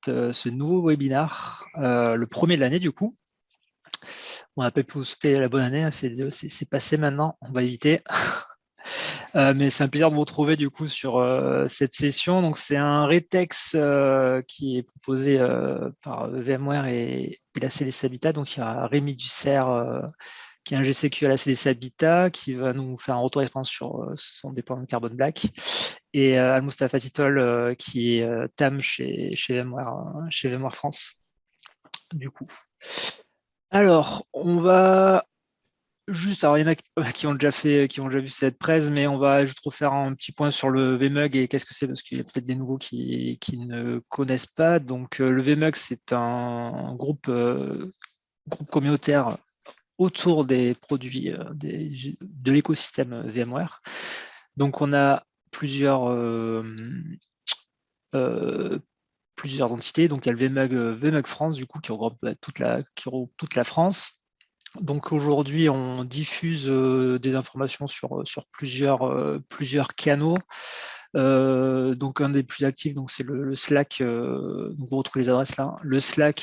ce nouveau webinar, le premier de l'année du coup. On n'a pas pu vous souhaiter la bonne année, hein, c'est passé maintenant, on va éviter. Mais c'est un plaisir de vous retrouver du coup sur cette session. Donc c'est un retex qui est proposé par VMware et la CDC Habitat. Donc il y a Rémi Dussert qui est un GCQ à la CDC Habitat qui va nous faire un retour d'expérience sur son déploiement de Carbon Black. Et Al-Mustafa Titol qui est TAM chez VMware France. Du coup. Alors, on va juste, alors il y en a qui ont déjà vu cette presse, mais on va juste refaire un petit point sur le VMUG et qu'est-ce que c'est, parce qu'il y a peut-être des nouveaux qui ne connaissent pas. Donc le VMUG, c'est un groupe communautaire autour des produits de l'écosystème VMware. Donc on a plusieurs entités. Donc il y a le VMUG France, du coup, qui regroupe toute la France. Donc aujourd'hui, on diffuse des informations sur plusieurs canaux. Donc un des plus actifs, donc c'est le Slack. Donc vous retrouvez les adresses là. Le Slack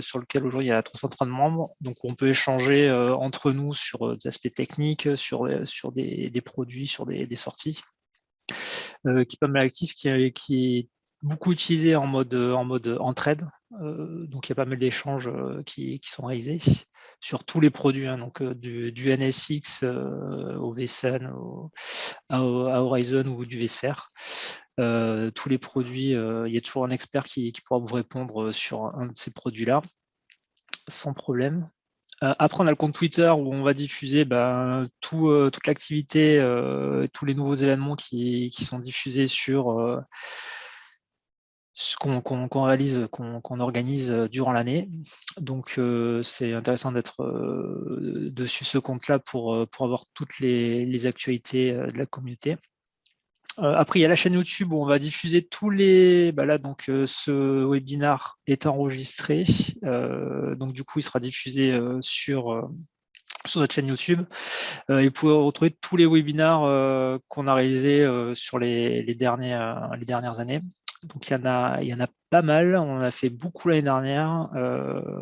sur lequel aujourd'hui il y a 330 membres. Donc on peut échanger entre nous sur des aspects techniques, sur des produits, sur des sorties. Qui est pas mal actif, qui est beaucoup utilisé en mode entraide. Donc il y a pas mal d'échanges qui sont réalisés sur tous les produits, hein, donc du NSX au vSAN, à Horizon ou du vSphere. Tous les produits, il y a toujours un expert qui pourra vous répondre sur un de ces produits-là, sans problème. Après, on a le compte Twitter où on va diffuser toute l'activité, tous les nouveaux événements qui sont diffusés sur ce qu'on réalise, qu'on organise durant l'année. Donc, c'est intéressant d'être dessus ce compte-là pour avoir toutes les actualités de la communauté. Après, il y a la chaîne YouTube où on va diffuser tous les... là, donc, ce webinar est enregistré. Donc, du coup, il sera diffusé sur notre chaîne YouTube. Et vous pouvez retrouver tous les webinars qu'on a réalisés sur les dernières années. Donc, il y en a pas mal. On en a fait beaucoup l'année dernière.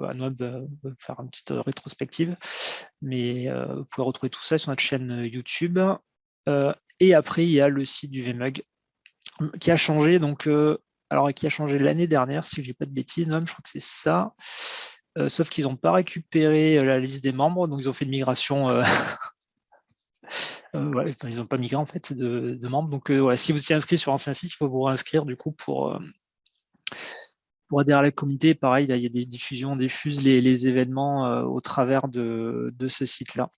Anouab va faire une petite rétrospective. Mais vous pouvez retrouver tout ça sur notre chaîne YouTube. Et après, il y a le site du VMUG qui a changé. Donc, qui a changé l'année dernière, si je ne dis pas de bêtises, non, je crois que c'est ça. Sauf qu'ils n'ont pas récupéré la liste des membres. Donc, ils ont fait une migration... ils n'ont pas migré en fait de membres. Donc si vous étiez inscrit sur l'ancien site, il faut vous réinscrire du coup pour adhérer à la communauté. Pareil, là, il y a des diffusions, on diffuse les événements au travers de ce site-là.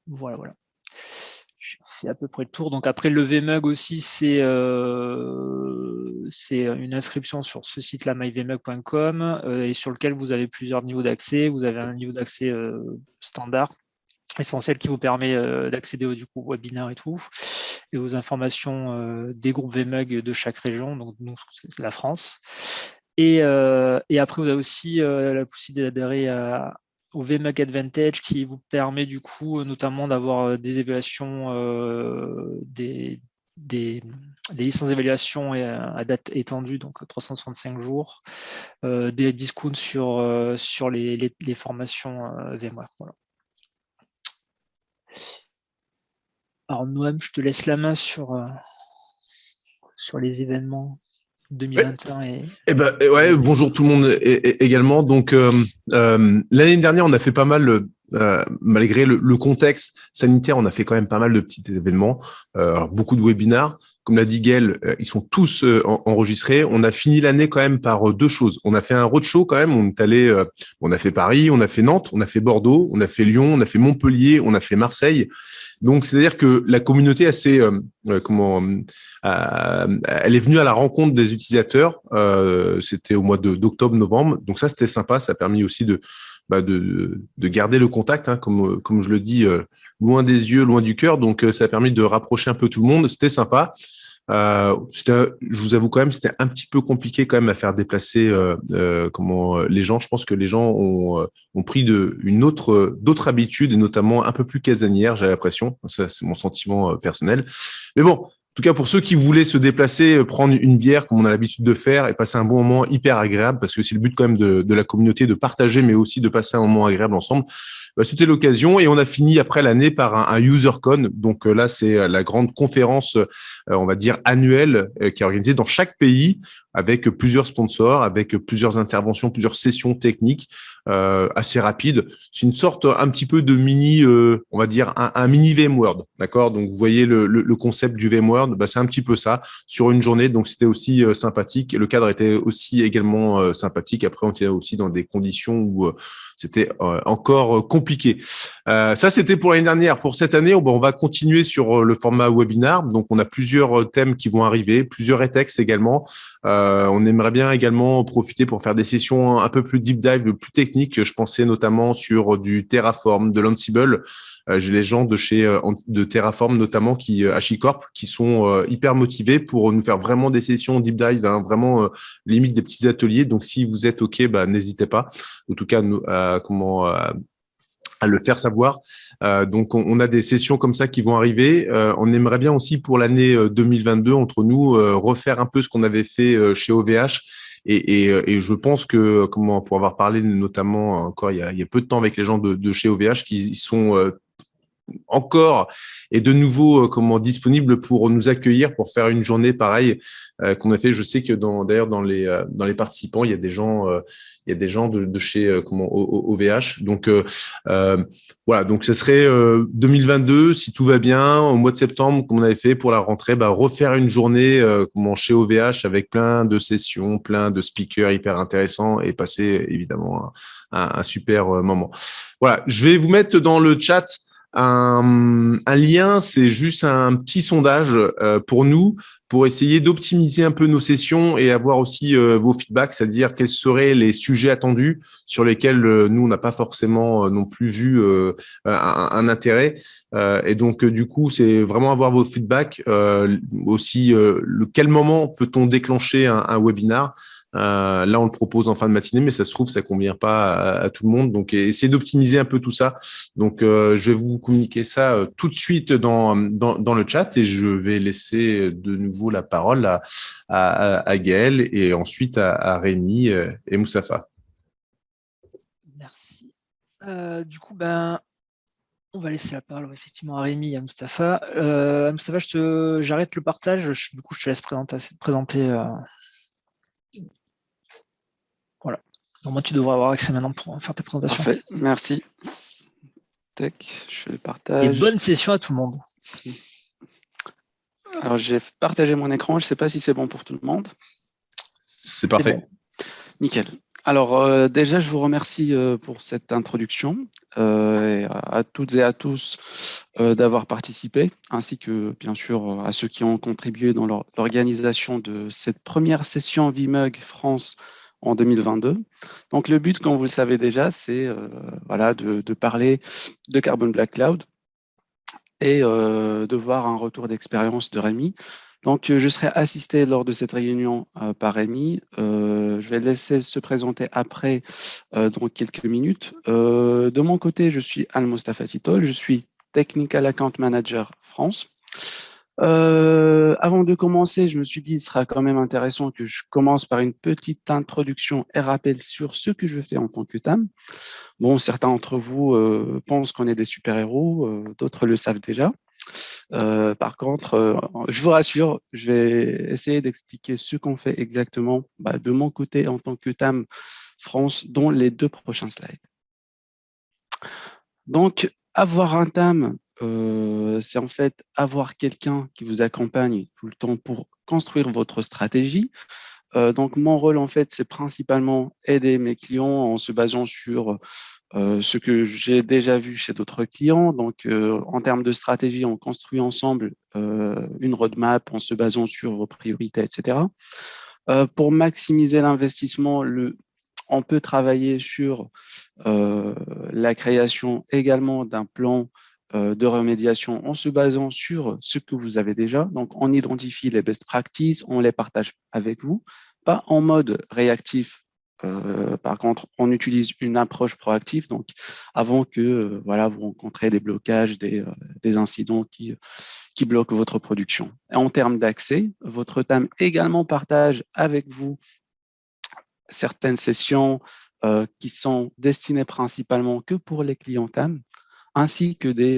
Voilà. Je fais à peu près le tour. Donc après, le VMUG aussi, c'est une inscription sur ce site-là, myvmug.com, et sur lequel vous avez plusieurs niveaux d'accès. Vous avez un niveau d'accès standard, essentiel, qui vous permet d'accéder au webinaire et tout, et aux informations des groupes VMUG de chaque région, donc nous, c'est la France. Et après, vous avez aussi la possibilité d'adhérer au VMUG Advantage, qui vous permet du coup notamment d'avoir des évaluations, des licences d'évaluation à date étendue, donc 365 jours, des discounts sur les formations VMware. Voilà. Alors Noam, je te laisse la main sur les événements 2021. Bonjour tout le monde également. Donc l'année dernière, on a fait pas mal, malgré le contexte sanitaire, on a fait quand même pas mal de petits événements, alors beaucoup de webinars. Comme l'a dit Gaël, ils sont tous enregistrés. On a fini l'année quand même par deux choses. On a fait un roadshow quand même. On est allé, on a fait Paris, on a fait Nantes, on a fait Bordeaux, on a fait Lyon, on a fait Montpellier, on a fait Marseille. Donc c'est-à-dire que la communauté assez elle est venue à la rencontre des utilisateurs. C'était au mois d'octobre-novembre. Donc ça, c'était sympa. Ça a permis aussi de garder le contact, hein, comme je le dis, loin des yeux, loin du cœur. Donc ça a permis de rapprocher un peu tout le monde. C'était sympa. Je vous avoue quand même, c'était un petit peu compliqué quand même à faire déplacer les gens. Je pense que les gens ont pris d'autres habitudes, et notamment un peu plus casanières, j'ai l'impression. Ça, c'est mon sentiment personnel. Mais bon, tout cas, pour ceux qui voulaient se déplacer, prendre une bière, comme on a l'habitude de faire, et passer un bon moment hyper agréable, parce que c'est le but quand même de la communauté de partager, mais aussi de passer un moment agréable ensemble. C'était l'occasion et on a fini après l'année par un UserCon. Donc là, c'est la grande conférence, on va dire annuelle, qui est organisée dans chaque pays avec plusieurs sponsors, avec plusieurs interventions, plusieurs sessions techniques assez rapides. C'est une sorte un petit peu de mini, on va dire un mini VMworld, d'accord. Donc vous voyez le concept du VMworld, c'est un petit peu ça sur une journée. Donc c'était aussi sympathique. Le cadre était aussi également sympathique. Après, on était aussi dans des conditions où c'était encore compliqué. Ça, c'était pour l'année dernière. Pour cette année, on va continuer sur le format webinar. Donc, on a plusieurs thèmes qui vont arriver, plusieurs ETEX également. On aimerait bien également profiter pour faire des sessions un peu plus deep dive, plus techniques. Je pensais notamment sur du Terraform, de l'Ansible. J'ai les gens de Terraform notamment qui HashiCorp qui sont hyper motivés pour nous faire vraiment des sessions deep dive, hein, vraiment limite des petits ateliers. Donc si vous êtes OK, n'hésitez pas. En tout cas, à le faire savoir. Donc, on a des sessions comme ça qui vont arriver. On aimerait bien aussi pour l'année 2022, entre nous, refaire un peu ce qu'on avait fait chez OVH. Et je pense que, pour avoir parlé notamment encore il y a peu de temps avec les gens de chez OVH qui sont encore et de nouveau disponible pour nous accueillir pour faire une journée pareille qu'on a fait. Je sais que d'ailleurs dans les participants il y a des gens de chez OVH. Donc voilà, donc ce serait 2022 si tout va bien au mois de septembre comme on avait fait pour la rentrée, refaire une journée chez OVH avec plein de sessions, plein de speakers hyper intéressants et passer évidemment un super moment. Voilà, je vais vous mettre dans le chat un lien, c'est juste un petit sondage pour nous, pour essayer d'optimiser un peu nos sessions et avoir aussi vos feedbacks, c'est-à-dire quels seraient les sujets attendus sur lesquels nous, on n'a pas forcément non plus vu un intérêt. Et donc, du coup, c'est vraiment avoir vos feedbacks. Aussi, quel moment peut-on déclencher un webinar? Là, on le propose en fin de matinée, mais ça se trouve, ça convient pas à tout le monde. Donc, essayez d'optimiser un peu tout ça. Donc, je vais vous communiquer ça tout de suite dans le chat et je vais laisser de nouveau la parole à Gaël et ensuite à Rémi et Moustapha. Merci. Du coup, on va laisser la parole effectivement à Rémi et à Moustapha. Moustapha, j'arrête le partage. Du coup, je te laisse présenter. Voilà. Normalement, tu devrais avoir accès maintenant pour faire ta présentation. Parfait, merci. Tac, je fais le partage. Et bonne session à tout le monde. Alors, j'ai partagé mon écran. Je ne sais pas si c'est bon pour tout le monde. C'est parfait. Bon. Nickel. Alors, déjà, je vous remercie pour cette introduction et à toutes et à tous d'avoir participé, ainsi que, bien sûr, à ceux qui ont contribué dans l'organisation de cette première session VMUG France en 2022. Donc, le but, comme vous le savez déjà, c'est de parler de Carbon Black Cloud et de voir un retour d'expérience de Rémi. Donc, je serai assisté lors de cette réunion par Rémi. Je vais le laisser se présenter après dans quelques minutes. De mon côté, je suis Al-Mostafa Titol, je suis Technical Account Manager France. Avant de commencer, je me suis dit, il sera quand même intéressant que je commence par une petite introduction et rappel sur ce que je fais en tant que TAM. Bon, certains d'entre vous pensent qu'on est des super-héros, d'autres le savent déjà. Par contre, je vous rassure, je vais essayer d'expliquer ce qu'on fait exactement de mon côté en tant que TAM France dans les 2 prochains slides. Donc, avoir un TAM, c'est en fait avoir quelqu'un qui vous accompagne tout le temps pour construire votre stratégie. Donc, mon rôle, en fait, c'est principalement aider mes clients en se basant sur ce que j'ai déjà vu chez d'autres clients. Donc, en termes de stratégie, on construit ensemble une roadmap en se basant sur vos priorités, etc. Pour maximiser l'investissement, on peut travailler sur la création également d'un plan de remédiation en se basant sur ce que vous avez déjà. Donc, on identifie les best practices, on les partage avec vous, pas en mode réactif Par contre, on utilise une approche proactive, donc avant que vous rencontrez des blocages, des incidents qui bloquent votre production. Et en termes d'accès, votre TAM également partage avec vous certaines sessions qui sont destinées principalement que pour les clients TAM, ainsi que des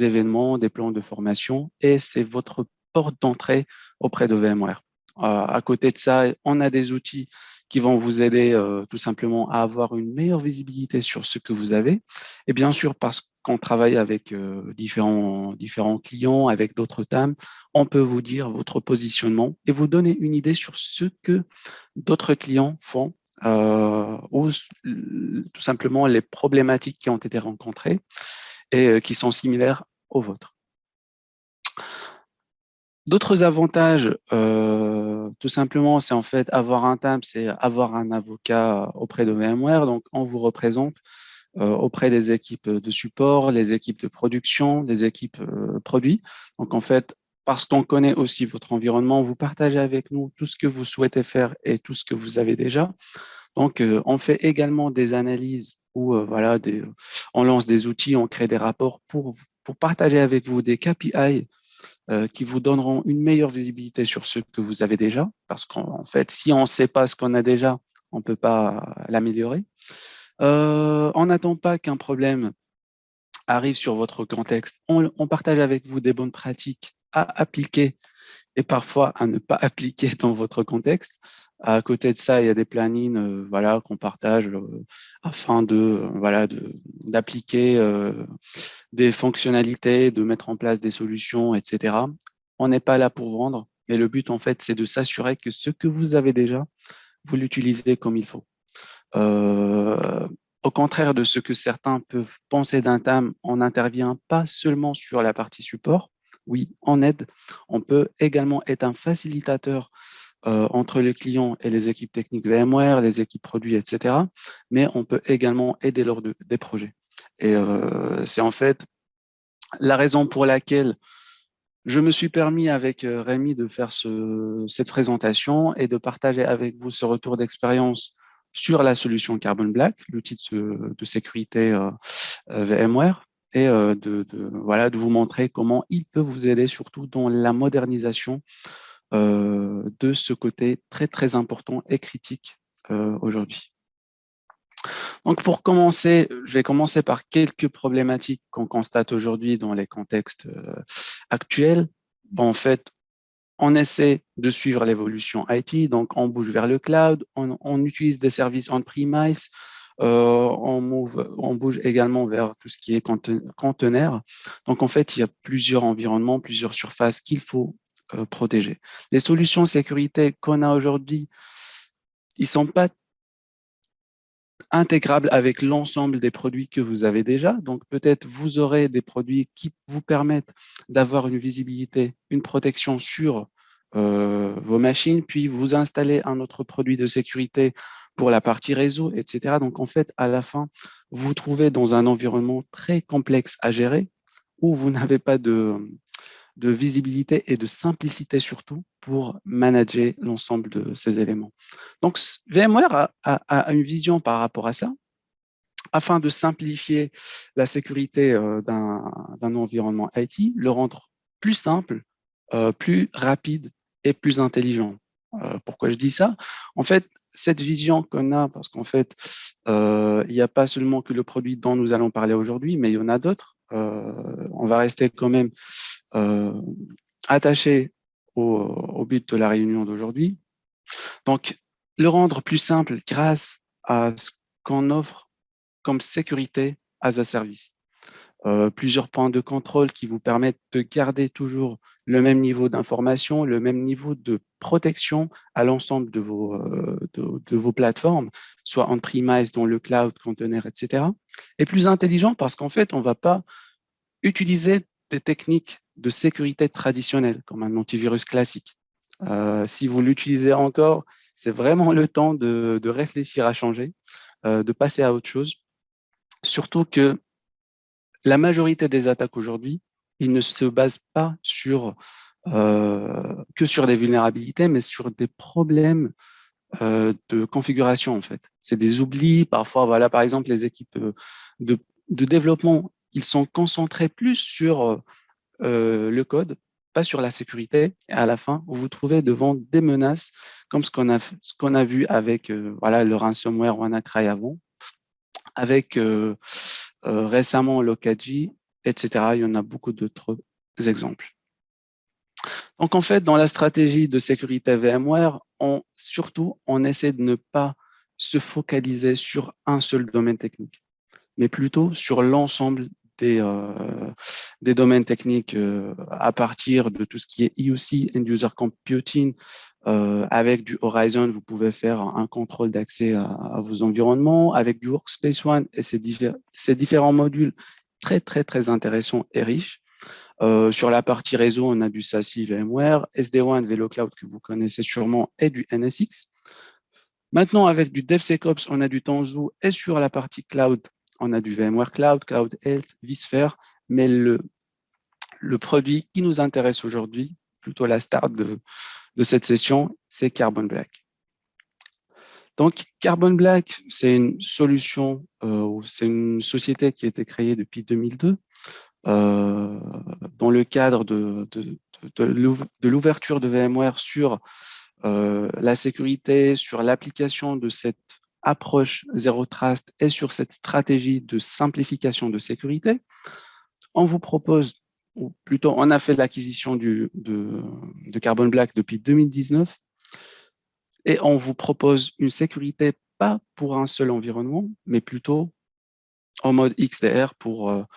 événements, des plans de formation, et c'est votre porte d'entrée auprès de VMware. À côté de ça, on a des outils qui vont vous aider tout simplement à avoir une meilleure visibilité sur ce que vous avez. Et bien sûr, parce qu'on travaille avec différents clients, avec d'autres TAM, on peut vous dire votre positionnement et vous donner une idée sur ce que d'autres clients font ou tout simplement les problématiques qui ont été rencontrées et qui sont similaires aux vôtres. D'autres avantages, tout simplement, c'est en fait avoir un TAM, c'est avoir un avocat auprès de VMware. Donc, on vous représente auprès des équipes de support, les équipes de production, les équipes produits. Donc, en fait, parce qu'on connaît aussi votre environnement, vous partagez avec nous tout ce que vous souhaitez faire et tout ce que vous avez déjà. Donc, on fait également des analyses où on lance des outils, on crée des rapports pour partager avec vous des KPI qui vous donneront une meilleure visibilité sur ce que vous avez déjà. Parce qu'en fait, si on ne sait pas ce qu'on a déjà, on ne peut pas l'améliorer. On n'attend pas qu'un problème arrive sur votre contexte. On partage avec vous des bonnes pratiques à appliquer et parfois à ne pas appliquer dans votre contexte. À côté de ça, il y a des plannings qu'on partage afin d'appliquer des fonctionnalités, de mettre en place des solutions, etc. On n'est pas là pour vendre, mais le but, en fait, c'est de s'assurer que ce que vous avez déjà, vous l'utilisez comme il faut. Au contraire de ce que certains peuvent penser d'un TAM, on n'intervient pas seulement sur la partie support. Oui, on aide. On peut également être un facilitateur entre les clients et les équipes techniques VMware, les équipes produits, etc. Mais on peut également aider lors des projets. Et c'est en fait la raison pour laquelle je me suis permis avec Rémi de faire cette présentation et de partager avec vous ce retour d'expérience sur la solution Carbon Black, l'outil de sécurité VMware, et de vous montrer comment il peut vous aider, surtout dans la modernisation de ce côté très, très important et critique aujourd'hui. Donc, pour commencer, je vais commencer par quelques problématiques qu'on constate aujourd'hui dans les contextes actuels. Bon, en fait, on essaie de suivre l'évolution IT, donc on bouge vers le cloud, on utilise des services on-premise, on bouge également vers tout ce qui est conteneur. Donc, en fait, il y a plusieurs environnements, plusieurs surfaces qu'il faut protéger. Les solutions de sécurité qu'on a aujourd'hui, ils ne sont pas intégrables avec l'ensemble des produits que vous avez déjà. Donc, peut-être vous aurez des produits qui vous permettent d'avoir une visibilité, une protection sur vos machines, puis vous installez un autre produit de sécurité pour la partie réseau, etc. Donc, en fait, à la fin, vous vous trouvez dans un environnement très complexe à gérer où vous n'avez pas de visibilité et de simplicité surtout pour manager l'ensemble de ces éléments. Donc, VMware a une vision par rapport à ça, afin de simplifier la sécurité d'un environnement IT, le rendre plus simple, plus rapide et plus intelligent. Pourquoi je dis ça? En fait, cette vision qu'on a, parce qu'en fait, il n'y a pas seulement que le produit dont nous allons parler aujourd'hui, mais il y en a d'autres. On va rester quand même attaché au but de la réunion d'aujourd'hui. Donc, le rendre plus simple grâce à ce qu'on offre comme sécurité as a service. Plusieurs points de contrôle qui vous permettent de garder toujours le même niveau d'information, le même niveau de protection à l'ensemble de vos plateformes, soit on-premise, dans le cloud, conteneur, etc. Et plus intelligent parce qu'en fait, on ne va pas utiliser des techniques de sécurité traditionnelles comme un antivirus classique. Si vous l'utilisez encore, c'est vraiment le temps de réfléchir à changer, de passer à autre chose. Surtout que la majorité des attaques aujourd'hui, ils ne se basent pas que sur des vulnérabilités, mais sur des problèmes de configuration en fait. C'est des oublis parfois. Voilà, par exemple, les équipes de développement, ils sont concentrés plus sur le code, pas sur la sécurité. Et à la fin, vous vous trouvez devant des menaces comme ce qu'on a vu avec voilà, le ransomware WannaCry avant, avec récemment Lokaji, etc. Il y en a beaucoup d'autres exemples. Donc, en fait, dans la stratégie de sécurité VMware, on essaie de ne pas se focaliser sur un seul domaine technique, mais plutôt sur l'ensemble des domaines techniques à partir de tout ce qui est IOC, End User Computing. Avec du Horizon, vous pouvez faire un contrôle d'accès à vos environnements. Avec du Workspace ONE et ces différents modules très, très, très intéressants et riches. Sur la partie réseau, on a du SASE VMware, SD-WAN, VeloCloud que vous connaissez sûrement et du NSX. Maintenant, avec du DevSecOps, on a du Tanzu et sur la partie cloud, on a du VMware Cloud, Cloud Health, vSphere. Mais le produit qui nous intéresse aujourd'hui, plutôt la start de cette session, c'est Carbon Black. Donc, Carbon Black, c'est une solution, c'est une société qui a été créée depuis 2002 dans le cadre de l'ouverture de VMware sur la sécurité, sur l'application de cette approche Zero Trust et sur cette stratégie de simplification de sécurité. On vous propose, ou plutôt on a fait l'acquisition de Carbon Black depuis 2019 et on vous propose une sécurité pas pour un seul environnement, mais plutôt en mode XDR pour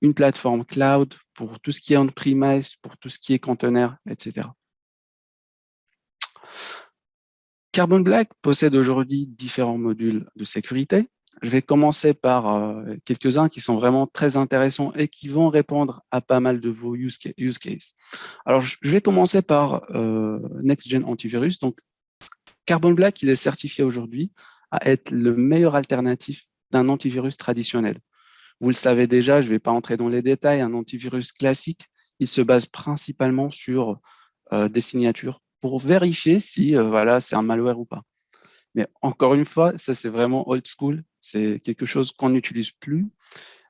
une plateforme cloud, pour tout ce qui est on-premise, pour tout ce qui est conteneur, etc. Carbon Black possède aujourd'hui différents modules de sécurité. Je vais commencer par quelques-uns qui sont vraiment très intéressants et qui vont répondre à pas mal de vos use cases. Alors, je vais commencer par Next-Gen Antivirus. Donc, Carbon Black, il est certifié aujourd'hui à être le meilleur alternatif d'un antivirus traditionnel. Vous le savez déjà, je ne vais pas entrer dans les détails, un antivirus classique, il se base principalement sur des signatures pour vérifier si voilà, c'est un malware ou pas. Mais encore une fois, ça c'est vraiment old school, c'est quelque chose qu'on n'utilise plus.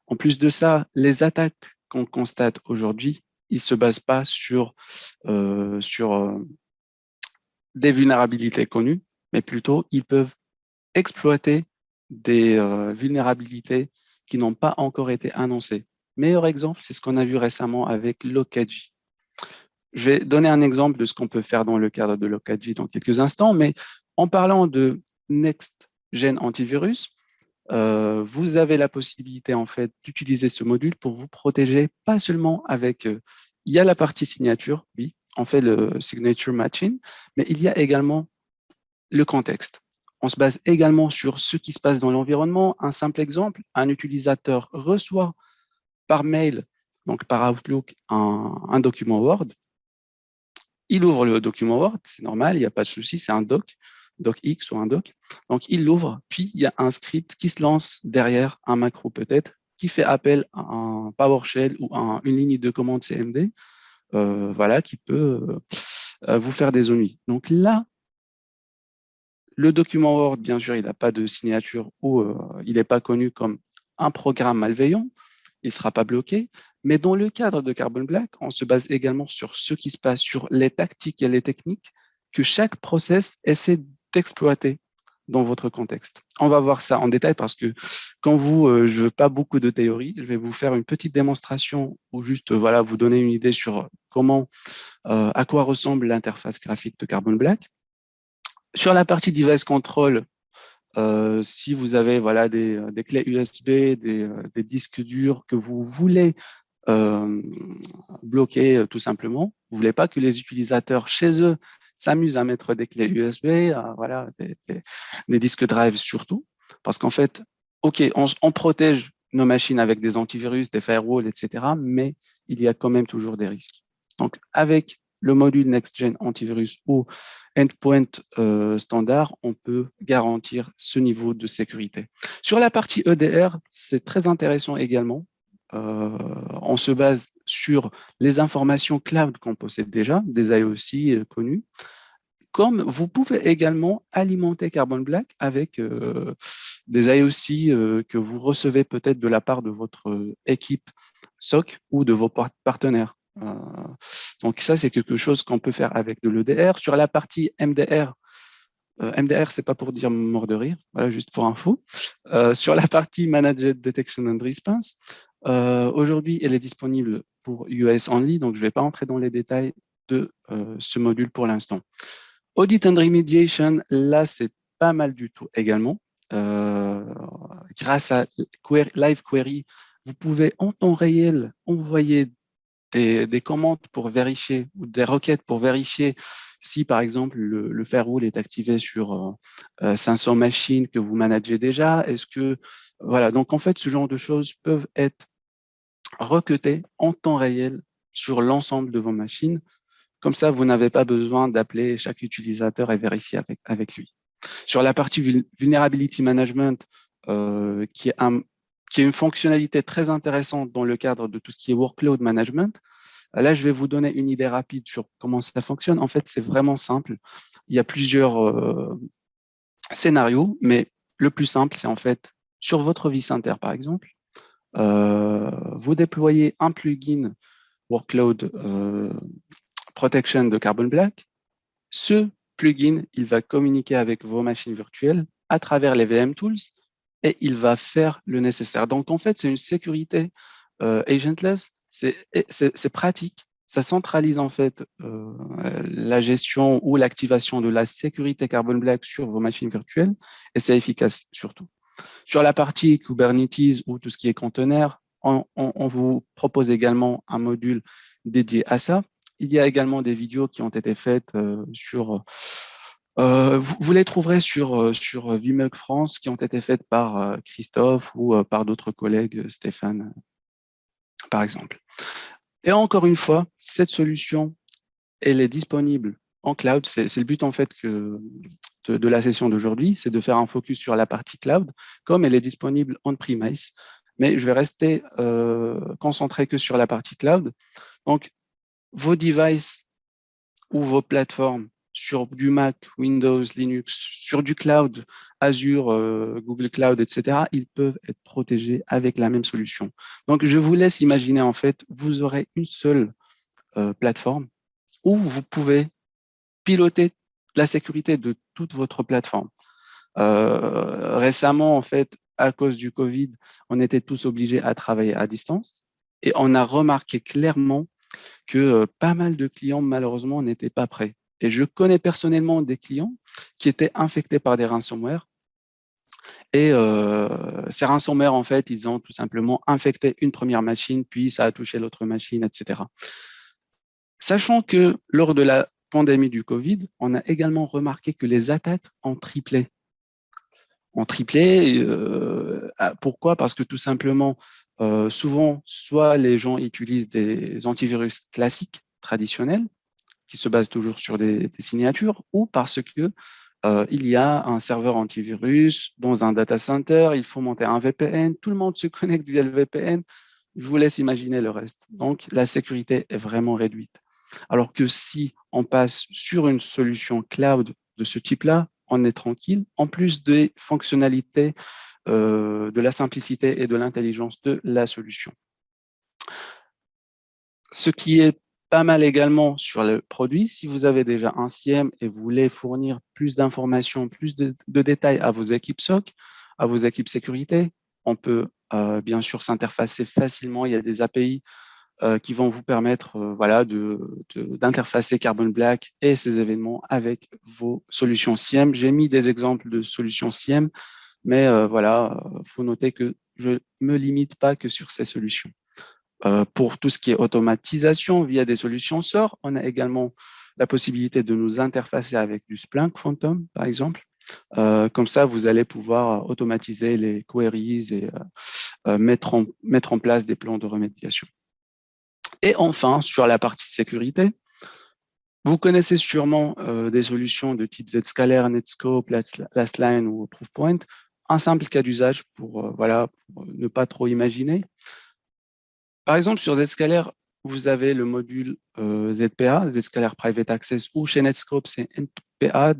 En plus de ça, les attaques qu'on constate aujourd'hui, ils ne se basent pas sur des vulnérabilités connues, mais plutôt ils peuvent exploiter des vulnérabilités qui n'ont pas encore été annoncées. Meilleur exemple, c'est ce qu'on a vu récemment avec Lokaji. Je vais donner un exemple de ce qu'on peut faire dans le cadre de Lokaji dans quelques instants, mais en parlant de Next-Gen Antivirus, vous avez la possibilité en fait d'utiliser ce module pour vous protéger, pas seulement avec, il y a la partie signature, oui, on fait le signature matching, mais il y a également le contexte. On se base également sur ce qui se passe dans l'environnement. Un simple exemple, un utilisateur reçoit par mail, donc par Outlook, un document Word. Il ouvre le document Word, c'est normal, il n'y a pas de souci, c'est un docx ou un doc. Donc, il l'ouvre, puis il y a un script qui se lance derrière, un macro peut-être, qui fait appel à un PowerShell ou à une ligne de commande CMD, voilà, qui peut vous faire des ennuis. Donc là, le document Word, bien sûr, il n'a pas de signature ou il n'est pas connu comme un programme malveillant, il ne sera pas bloqué. Mais dans le cadre de Carbon Black, on se base également sur ce qui se passe, sur les tactiques et les techniques que chaque process essaie d'exploiter dans votre contexte. On va voir ça en détail parce que quand je ne veux pas beaucoup de théorie, je vais vous faire une petite démonstration ou juste voilà, vous donner une idée sur à quoi ressemble l'interface graphique de Carbon Black. Sur la partie device control, si vous avez voilà, des clés USB, des disques durs que vous voulez bloquer tout simplement, vous ne voulez pas que les utilisateurs chez eux s'amusent à mettre des clés USB, voilà, des disques drive surtout, parce qu'en fait, OK, on protège nos machines avec des antivirus, des firewalls, etc., mais il y a quand même toujours des risques. Donc, avec le module Next-Gen Antivirus ou Endpoint standard, on peut garantir ce niveau de sécurité. Sur la partie EDR, c'est très intéressant également. On se base sur les informations cloud qu'on possède déjà, des IOC connus, comme vous pouvez également alimenter Carbon Black avec des IOC que vous recevez peut-être de la part de votre équipe SOC ou de vos partenaires. Donc ça, c'est quelque chose qu'on peut faire avec de l'EDR. Sur la partie MDR, MDR, c'est pas pour dire mort de rire, voilà, juste pour info. Sur la partie Managed Detection and Response, aujourd'hui, elle est disponible pour US only, donc je ne vais pas entrer dans les détails de ce module pour l'instant. Audit and Remediation, là, c'est pas mal du tout également. Grâce à Live Query, vous pouvez en temps réel envoyer des commandes pour vérifier ou des requêtes pour vérifier si, par exemple, le firewall est activé sur 500 machines que vous managez déjà. Est-ce que, voilà, donc en fait, ce genre de choses peuvent être requêtées en temps réel sur l'ensemble de vos machines. Comme ça, vous n'avez pas besoin d'appeler chaque utilisateur et vérifier avec lui. Sur la partie Vulnerability Management, qui est une fonctionnalité très intéressante dans le cadre de tout ce qui est Workload Management. Là, je vais vous donner une idée rapide sur comment ça fonctionne. En fait, c'est vraiment simple. Il y a plusieurs scénarios, mais le plus simple, c'est en fait, sur votre vCenter, par exemple, vous déployez un plugin Workload Protection de Carbon Black. Ce plugin, il va communiquer avec vos machines virtuelles à travers les VM Tools et il va faire le nécessaire. Donc, en fait, c'est une sécurité agentless, c'est pratique. Ça centralise en fait la gestion ou l'activation de la sécurité Carbon Black sur vos machines virtuelles et c'est efficace surtout. Sur la partie Kubernetes ou tout ce qui est conteneur, on vous propose également un module dédié à ça. Il y a également des vidéos qui ont été faites sur... vous les trouverez sur Vimeo France qui ont été faites par Christophe ou par d'autres collègues, Stéphane, par exemple. Et encore une fois, cette solution, elle est disponible en cloud. C'est le but en fait de la session d'aujourd'hui, c'est de faire un focus sur la partie cloud, comme elle est disponible on-premise. Mais je vais rester concentré que sur la partie cloud. Donc, vos devices ou vos plateformes sur du Mac, Windows, Linux, sur du cloud, Azure, Google Cloud, etc., ils peuvent être protégés avec la même solution. Donc, je vous laisse imaginer, en fait, vous aurez une seule plateforme où vous pouvez piloter la sécurité de toute votre plateforme. Récemment, en fait, à cause du Covid, on était tous obligés à travailler à distance et on a remarqué clairement que pas mal de clients, malheureusement, n'étaient pas prêts. Et je connais personnellement des clients qui étaient infectés par des ransomware. Et ces ransomware, en fait, ils ont tout simplement infecté une première machine, puis ça a touché l'autre machine, etc. Sachant que lors de la pandémie du Covid, on a également remarqué que les attaques ont triplé. Pourquoi? Parce que tout simplement, souvent, soit les gens utilisent des antivirus classiques, traditionnels, qui se basent toujours sur des signatures, ou parce que il y a un serveur antivirus dans un data center, il faut monter un VPN, tout le monde se connecte via le VPN. Je vous laisse imaginer le reste. Donc, la sécurité est vraiment réduite. Alors que si on passe sur une solution cloud de ce type-là, on est tranquille, en plus des fonctionnalités, de la simplicité et de l'intelligence de la solution. Ce qui est pas mal également sur le produit, si vous avez déjà un SIEM et vous voulez fournir plus d'informations, plus de détails à vos équipes SOC, à vos équipes sécurité, on peut bien sûr s'interfacer facilement. Il y a des API qui vont vous permettre voilà, d'interfacer Carbon Black et ces événements avec vos solutions SIEM. J'ai mis des exemples de solutions SIEM, mais voilà, faut noter que je ne me limite pas que sur ces solutions. Pour tout ce qui est automatisation via des solutions SOAR, on a également la possibilité de nous interfacer avec du Splunk Phantom, par exemple. Comme ça, vous allez pouvoir automatiser les queries et mettre en place des plans de remédiation. Et enfin, sur la partie sécurité, vous connaissez sûrement des solutions de type Zscaler, Netskope, Lastline ou Proofpoint. Un simple cas d'usage pour ne pas trop imaginer. Par exemple, sur Zscaler, vous avez le module ZPA, Zscaler Private Access, ou chez Netscope, c'est NPA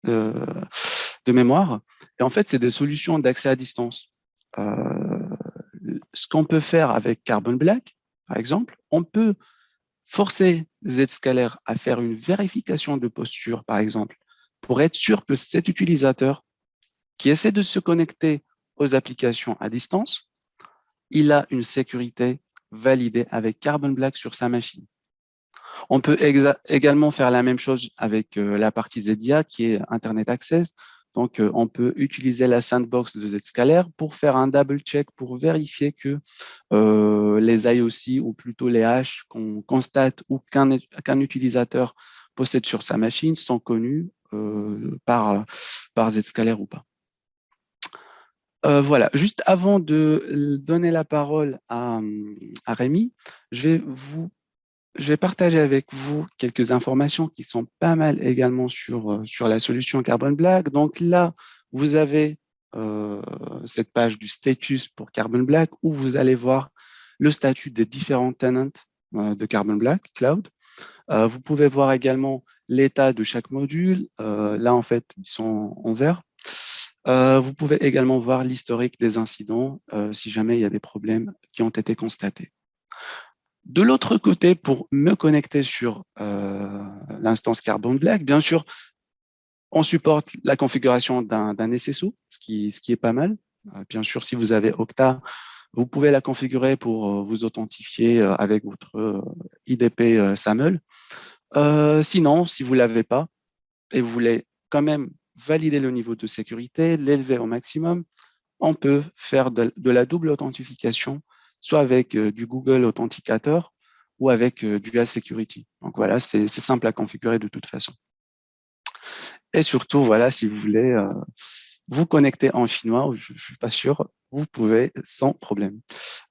de mémoire. Et en fait, c'est des solutions d'accès à distance. Ce qu'on peut faire avec Carbon Black, par exemple, on peut forcer Zscaler à faire une vérification de posture, par exemple, pour être sûr que cet utilisateur qui essaie de se connecter aux applications à distance, il a une sécurité validée avec Carbon Black sur sa machine. On peut également faire la même chose avec la partie ZIA qui est Internet Access. Donc, on peut utiliser la sandbox de Zscaler pour faire un double check pour vérifier que les IOC ou plutôt les hash qu'on constate ou qu'un utilisateur possède sur sa machine sont connus par Zscaler ou pas. Voilà, juste avant de donner la parole à Rémi, je vais partager avec vous quelques informations qui sont pas mal également sur la solution Carbon Black. Donc là, vous avez cette page du status pour Carbon Black où vous allez voir le statut des différents tenants de Carbon Black Cloud. Vous pouvez voir également l'état de chaque module. Là, en fait, ils sont en vert. Vous pouvez également voir l'historique des incidents si jamais il y a des problèmes qui ont été constatés. De l'autre côté, pour me connecter sur l'instance Carbon Black, bien sûr, on supporte la configuration d'un SSO, ce qui est pas mal. Bien sûr, si vous avez Okta, vous pouvez la configurer pour vous authentifier avec votre IDP SAML. Sinon, si vous ne l'avez pas et vous voulez quand même valider le niveau de sécurité, l'élever au maximum, on peut faire de la double authentification, soit avec du Google Authenticator ou avec du A-Security. Donc voilà, c'est simple à configurer de toute façon. Et surtout, voilà, si vous voulez vous connecter en chinois, je ne suis pas sûr, vous pouvez sans problème.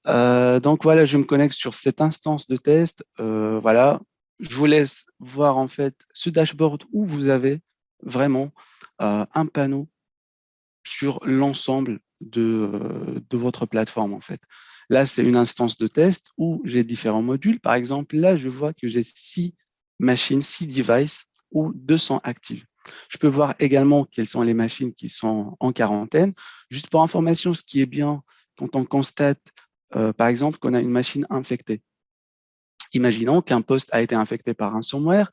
Donc voilà, je me connecte sur cette instance de test. Voilà, je vous laisse voir en fait ce dashboard où vous avez vraiment un panneau sur l'ensemble de votre plateforme en fait. Là, c'est une instance de test où j'ai différents modules. Par exemple, là, je vois que j'ai 6 machines, 6 devices ou 200 actives. Je peux voir également quelles sont les machines qui sont en quarantaine. Juste pour information, ce qui est bien quand on constate, par exemple, qu'on a une machine infectée. Imaginons qu'un poste a été infecté par un ransomware.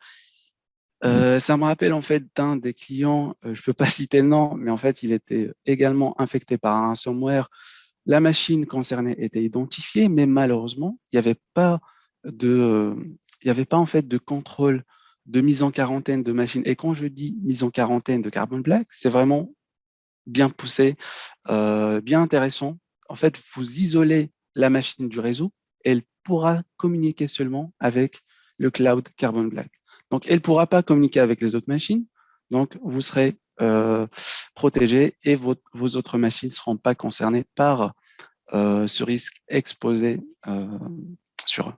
Ça me rappelle en fait d'un des clients, je ne peux pas citer le nom, mais en fait, il était également infecté par un ransomware. La machine concernée était identifiée, mais malheureusement, il n'y avait pas en fait de contrôle de mise en quarantaine de machines. Et quand je dis mise en quarantaine de Carbon Black, c'est vraiment bien poussé, bien intéressant. En fait, vous isolez la machine du réseau, elle pourra communiquer seulement avec le cloud Carbon Black. Donc, elle ne pourra pas communiquer avec les autres machines. Donc, vous serez protégé et vos autres machines ne seront pas concernées par ce risque exposé sur eux.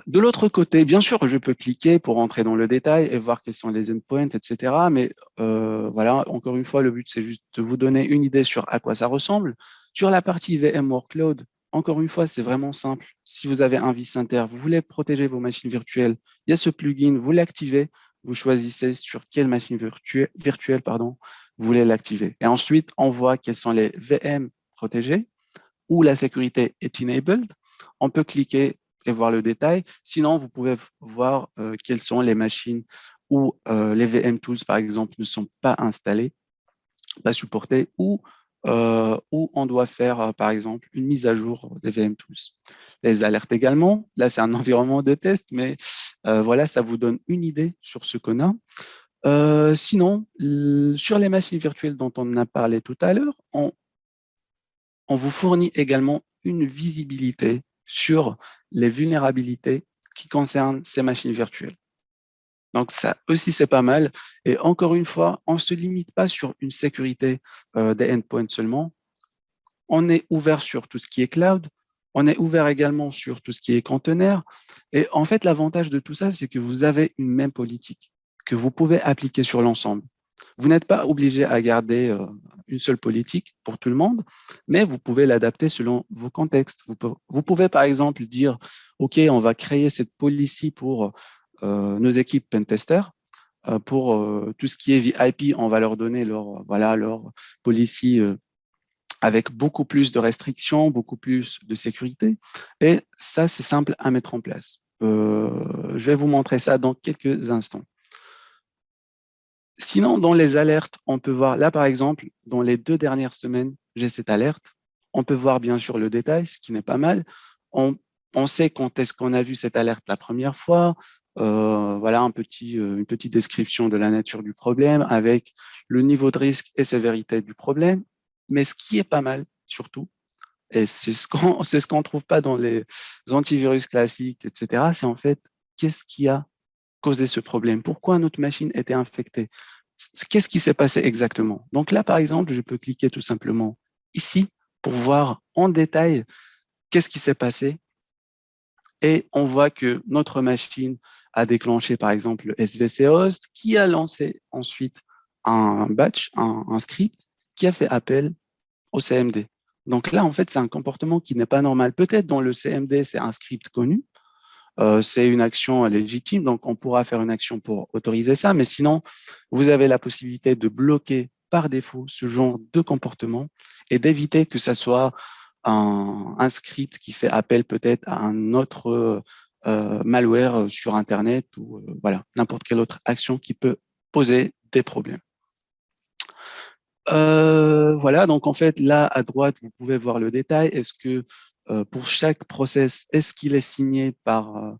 De l'autre côté, bien sûr, je peux cliquer pour entrer dans le détail et voir quels sont les endpoints, etc. Mais voilà, encore une fois, le but, c'est juste de vous donner une idée sur à quoi ça ressemble. Sur la partie VM Workload, encore une fois, c'est vraiment simple. Si vous avez un vCenter, vous voulez protéger vos machines virtuelles, il y a ce plugin, vous l'activez, vous choisissez sur quelle machine virtuelle vous voulez l'activer. Et ensuite, on voit quels sont les VM protégés où la sécurité est enabled. On peut cliquer et voir le détail. Sinon, vous pouvez voir quelles sont les machines où les VM tools, par exemple, ne sont pas installés, pas supportés, ou où on doit faire, par exemple, une mise à jour des VM tools. Les alertes également. Là, c'est un environnement de test, mais voilà, ça vous donne une idée sur ce qu'on a. Sinon, sur les machines virtuelles dont on a parlé tout à l'heure, on vous fournit également une visibilité sur les vulnérabilités qui concernent ces machines virtuelles. Donc ça aussi, c'est pas mal. Et encore une fois, on ne se limite pas sur une sécurité des endpoints seulement. On est ouvert sur tout ce qui est cloud. On est ouvert également sur tout ce qui est conteneur. Et en fait, l'avantage de tout ça, c'est que vous avez une même politique que vous pouvez appliquer sur l'ensemble. Vous n'êtes pas obligé à garder une seule politique pour tout le monde, mais vous pouvez l'adapter selon vos contextes. Vous pouvez, par exemple, dire, OK, on va créer cette policy pour nos équipes pentester. Pour tout ce qui est VIP, on va leur donner leur policy avec beaucoup plus de restrictions, beaucoup plus de sécurité. Et ça, c'est simple à mettre en place. Je vais vous montrer ça dans quelques instants. Sinon, dans les alertes, on peut voir, là par exemple, dans les 2 dernières semaines, j'ai cette alerte. On peut voir bien sûr le détail, ce qui n'est pas mal. On sait quand est-ce qu'on a vu cette alerte la première fois. Voilà une petite description de la nature du problème avec le niveau de risque et sévérité du problème. Mais ce qui est pas mal, surtout, et c'est ce qu'on trouve pas dans les antivirus classiques, etc., c'est en fait qu'est-ce qui a causé ce problème? Pourquoi notre machine était infectée? Qu'est-ce qui s'est passé exactement? Donc là, par exemple, je peux cliquer tout simplement ici pour voir en détail qu'est-ce qui s'est passé. Et on voit que notre machine a déclenché, par exemple, le SVC host, qui a lancé ensuite un batch, un script, qui a fait appel au CMD. Donc là, en fait, c'est un comportement qui n'est pas normal. Peut-être dans le CMD, c'est un script connu, c'est une action légitime, donc on pourra faire une action pour autoriser ça, mais sinon, vous avez la possibilité de bloquer par défaut ce genre de comportement et d'éviter que ça soit un script qui fait appel peut-être à un autre malware sur Internet ou voilà, n'importe quelle autre action qui peut poser des problèmes. Voilà, donc en fait, là, à droite, vous pouvez voir le détail. Est-ce que pour chaque process, est-ce qu'il est signé par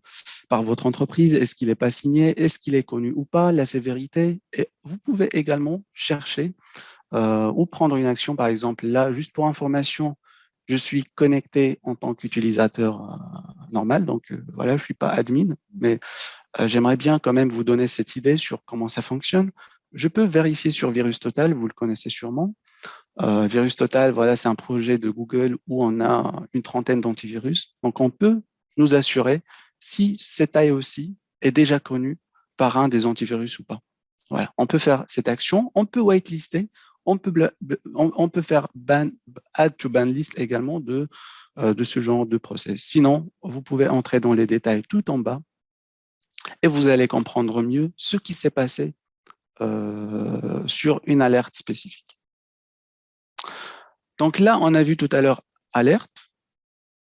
votre entreprise? Est-ce qu'il n'est pas signé? Est-ce qu'il est connu ou pas? La sévérité. Et vous pouvez également chercher ou prendre une action. Par exemple, là, juste pour information, je suis connecté en tant qu'utilisateur normal. Donc, voilà, je ne suis pas admin, mais j'aimerais bien quand même vous donner cette idée sur comment ça fonctionne. Je peux vérifier sur VirusTotal, vous le connaissez sûrement. VirusTotal, voilà, c'est un projet de Google où on a une trentaine d'antivirus. Donc, on peut nous assurer si cet IOC est déjà connu par un des antivirus ou pas. Voilà, on peut faire cette action, on peut whitelister, on peut faire add to ban list également de ce genre de process. Sinon, vous pouvez entrer dans les détails tout en bas et vous allez comprendre mieux ce qui s'est passé sur une alerte spécifique. Donc là, on a vu tout à l'heure alerte.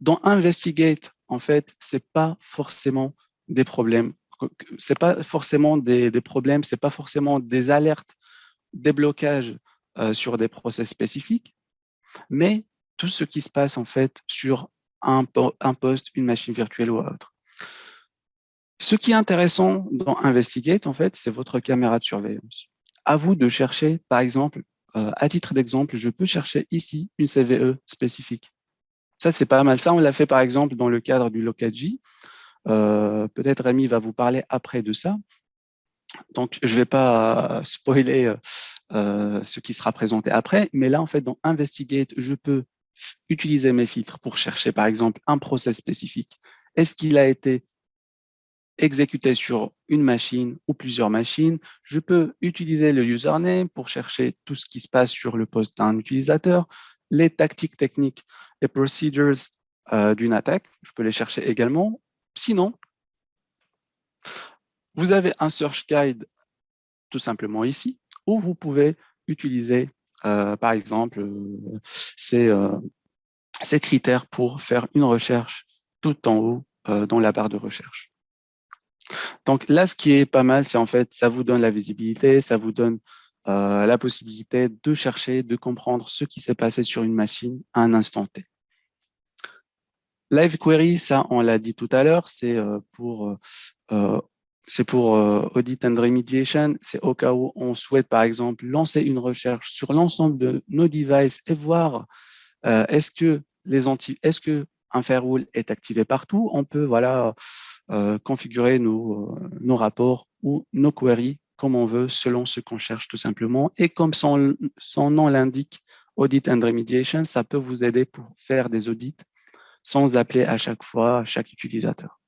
Dans Investigate, en fait, c'est pas forcément des problèmes. C'est pas forcément des problèmes, c'est pas forcément des alertes, des blocages sur des process spécifiques, mais tout ce qui se passe en fait sur un poste, une machine virtuelle ou autre. Ce qui est intéressant dans Investigate, en fait, c'est votre caméra de surveillance. À vous de chercher, par exemple, à titre d'exemple, je peux chercher ici une CVE spécifique. Ça, c'est pas mal. Ça, on l'a fait, par exemple, dans le cadre du Lokaji. Peut-être Rémi va vous parler après de ça. Donc, je ne vais pas spoiler ce qui sera présenté après, mais là, en fait, dans Investigate, je peux utiliser mes filtres pour chercher, par exemple, un process spécifique. Est-ce qu'il a été exécuté sur une machine ou plusieurs machines? Je peux utiliser le username pour chercher tout ce qui se passe sur le poste d'un utilisateur, les tactiques techniques et procedures d'une attaque. Je peux les chercher également. Sinon, vous avez un search guide tout simplement ici, où vous pouvez utiliser, par exemple, ces critères pour faire une recherche tout en haut dans la barre de recherche. Donc là, ce qui est pas mal, c'est en fait, ça vous donne la visibilité, ça vous donne la possibilité de chercher, de comprendre ce qui s'est passé sur une machine à un instant T. Live Query, ça, on l'a dit tout à l'heure, c'est pour audit and remediation. C'est au cas où on souhaite, par exemple, lancer une recherche sur l'ensemble de nos devices et voir est-ce que un firewall est activé partout. On peut voilà, configurer nos rapports ou nos queries comme on veut, selon ce qu'on cherche tout simplement. Et comme son nom l'indique, audit and remediation, ça peut vous aider pour faire des audits sans appeler à chaque fois chaque utilisateur.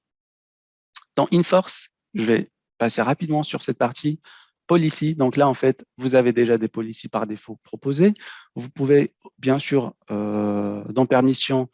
Dans Inforce, je vais passer rapidement sur cette partie. policy. Donc là, en fait, vous avez déjà des policies par défaut proposées. Vous pouvez, bien sûr, dans permission,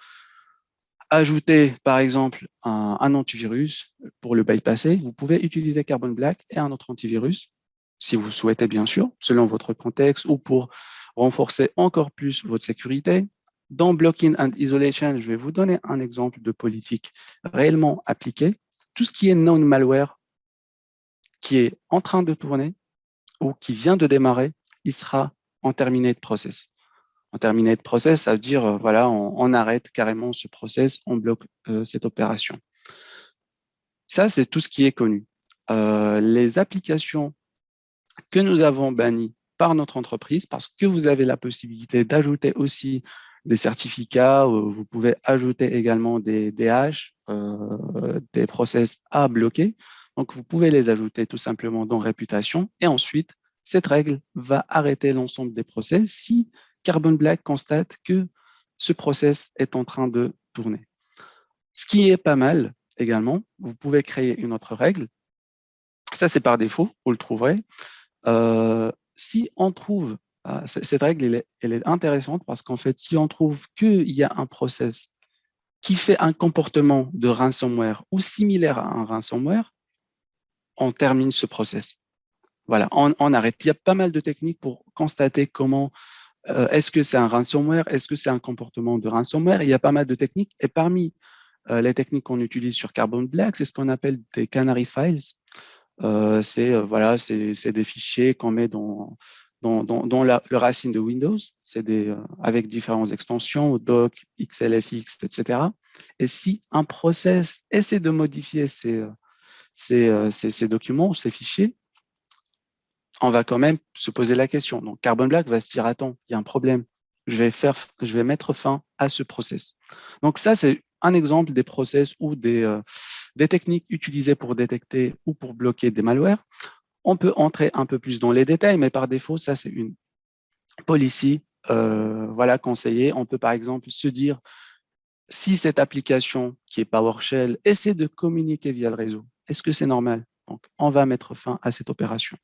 ajouter, par exemple, un antivirus pour le bypasser. Vous pouvez utiliser Carbon Black et un autre antivirus, si vous souhaitez, bien sûr, selon votre contexte ou pour renforcer encore plus votre sécurité. Dans Blocking and Isolation, je vais vous donner un exemple de politique réellement appliquée. Tout ce qui est non-malware, qui est en train de tourner ou qui vient de démarrer, il sera en terminate process. En terminate process, ça veut dire, voilà, on arrête carrément ce process, on bloque cette opération. Ça, c'est tout ce qui est connu. Les applications que nous avons bannies par notre entreprise, parce que vous avez la possibilité d'ajouter aussi des certificats, vous pouvez ajouter également des DH, des process à bloquer. Donc, vous pouvez les ajouter tout simplement dans réputation. Et ensuite, cette règle va arrêter l'ensemble des process si Carbon Black constate que ce process est en train de tourner. Ce qui est pas mal également, vous pouvez créer une autre règle. Ça, c'est par défaut, vous le trouverez. Si on trouve, cette règle, elle est intéressante parce qu'en fait, si on trouve qu'il y a un process qui fait un comportement de ransomware ou similaire à un ransomware, on termine ce process. Voilà, on arrête. Il y a pas mal de techniques pour constater comment, est-ce que c'est un ransomware, est-ce que c'est un comportement de ransomware. Il y a pas mal de techniques et parmi les techniques qu'on utilise sur Carbon Black, c'est ce qu'on appelle des canary files. Voilà, c'est des fichiers qu'on met dans le racine de Windows, c'est avec différentes extensions, doc, XLSX, etc. Et si un process essaie de modifier ces documents, ces fichiers, on va quand même se poser la question. Donc, Carbon Black va se dire, attends, il y a un problème, je vais mettre fin à ce process. Donc ça, c'est un exemple des process ou des techniques utilisées pour détecter ou pour bloquer des malwares. On peut entrer un peu plus dans les détails, mais par défaut, ça, c'est une policy voilà, conseillée. On peut, par exemple, se dire, si cette application qui est PowerShell essaie de communiquer via le réseau, est-ce que c'est normal? Donc, on va mettre fin à cette opération.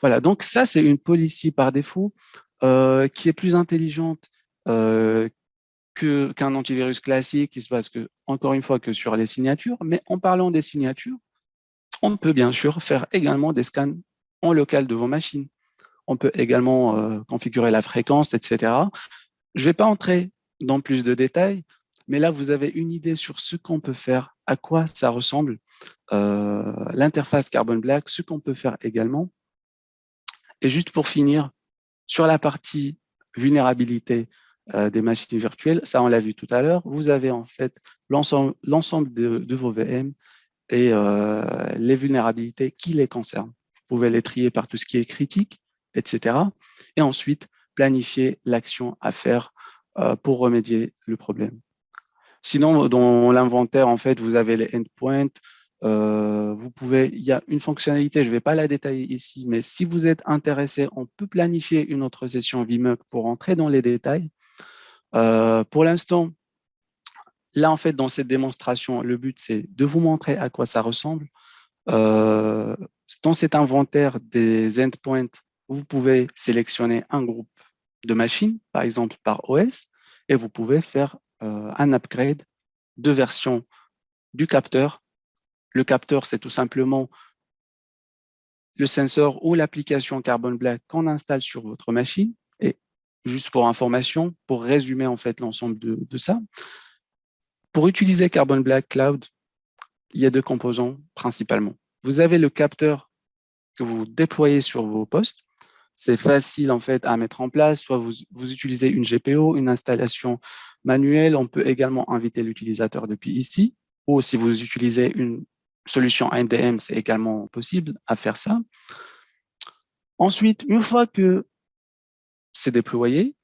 Voilà, donc ça, c'est une policy par défaut qui est plus intelligente qu'un antivirus classique qui se base encore une fois que sur les signatures. Mais en parlant des signatures, on peut bien sûr faire également des scans en local de vos machines. On peut également configurer la fréquence, etc. Je ne vais pas entrer dans plus de détails, mais là, vous avez une idée sur ce qu'on peut faire, à quoi ça ressemble, l'interface Carbon Black, ce qu'on peut faire également. Et juste pour finir, sur la partie vulnérabilité des machines virtuelles, ça on l'a vu tout à l'heure, vous avez en fait l'ensemble de vos VM et les vulnérabilités qui les concernent. Vous pouvez les trier par tout ce qui est critique, etc. Et ensuite, planifier l'action à faire pour remédier le problème. Sinon, dans l'inventaire, en fait, vous avez les endpoints. Il y a une fonctionnalité, je ne vais pas la détailler ici, mais si vous êtes intéressé, on peut planifier une autre session VMUG pour entrer dans les détails. Pour l'instant, là, en fait, dans cette démonstration, le but, c'est de vous montrer à quoi ça ressemble. Dans cet inventaire des endpoints, vous pouvez sélectionner un groupe de machines, par exemple par OS, et vous pouvez faire un upgrade de version du capteur. Le capteur, c'est tout simplement le sensor ou l'application Carbon Black qu'on installe sur votre machine. Et juste pour information, pour résumer en fait l'ensemble de ça, pour utiliser Carbon Black Cloud, il y a deux composants principalement. Vous avez le capteur que vous déployez sur vos postes. C'est facile en fait à mettre en place. Soit vous utilisez une GPO, une installation manuelle. On peut également inviter l'utilisateur depuis ici. Ou si vous utilisez une solution NDM, c'est également possible à faire ça. Ensuite, une fois que c'est déployé,